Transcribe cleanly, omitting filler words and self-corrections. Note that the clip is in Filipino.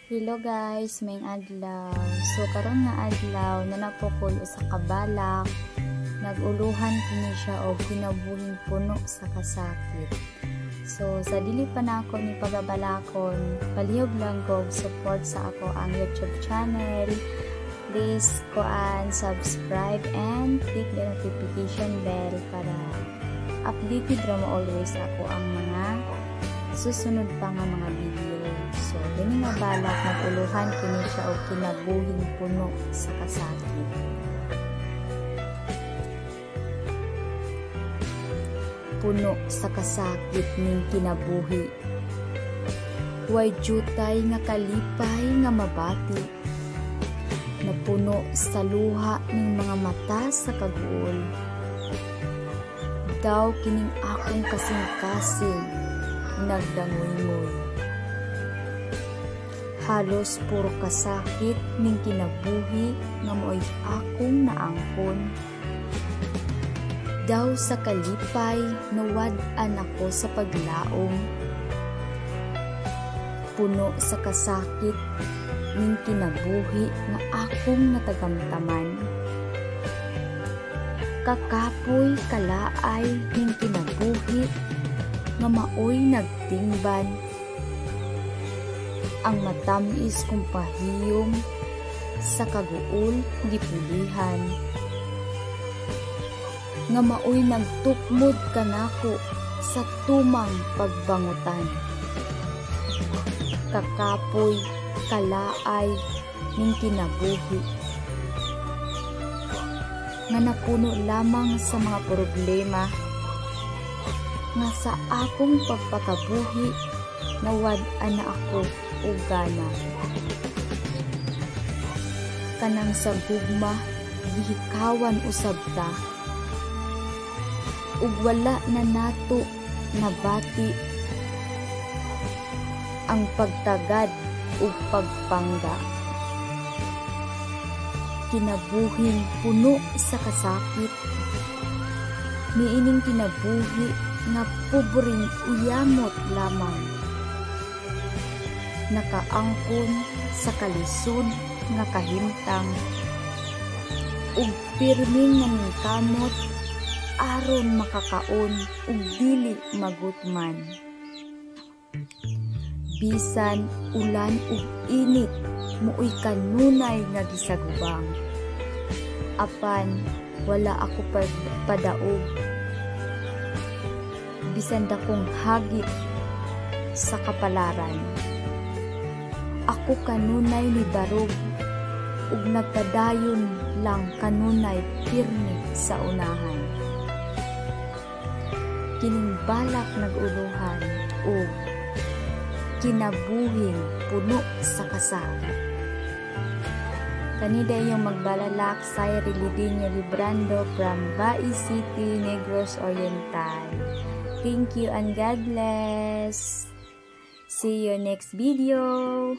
Hello guys, may adlaw. So karon nga adlaw na napukol sa kabalak, naguluhan kini siya og kinabuhing puno sa kasakit. So sa dili pa na ako ni pagabalakon, palihog lang ko support sa ako ang YouTube channel. Please subscribe and click the notification bell para updated ra mo always ako ang mga susunod pa nga mga video. So, dini nga balak naguluhan kini siya og kinabuhing puno sa kasakit. Puno sa kasakit ning kinabuhi. Way jutay nga kalipay nga mabati. Napuno sa luha ning mga mata sa kaguol. Daw kining akong kasing-kasing nagdangoy-ngoy. Halos puro kasakit ning kinabuhi nga mo'y akong naangkon. Daw sa kalipay nawad-an ako sa paglaom. Puno sa kasakit ning kinabuhi nga akong natagamtaman. Kakapoy kalaay ning kinabuhi nga maoy nagtingban. Ang matamis kong pahiyom sa kaguol gipulihan. Nga maoy nagtukmod kanako sa tumang pagbangutan. Kakapoy kalaay ning kinabuhi nga napuno lamang sa mga problema nga sa akong pagpakabuhi nawad-an na ako og gana. Kanang sa gugma gihikawan usab ta ug wala na nato nabati ang pagtagad ug pagpangga. Kinabuhing puno sa kasakit niining kinabuhi nga pobreng uyamot lamang. Nakaangkon sa kalisod nga kahimtang ug pirming nga mingkamot aron makakaon ug dili magutman. Bisan ulan ug init mooy kanunay nga gisagubang. Apan wala ako padaog. Bisan dakong hagit sa kapalaran. Ako kanunay ni barog ug nagkadayon lang kanunay pirmi sa unahan. Kining balak naguluhan ug kinabuhing puno sa kasakit. Kanida yung magbalalak sa Rilidinho Librando from Bai City, Negros Oriental. Thank you and God bless. See you next video.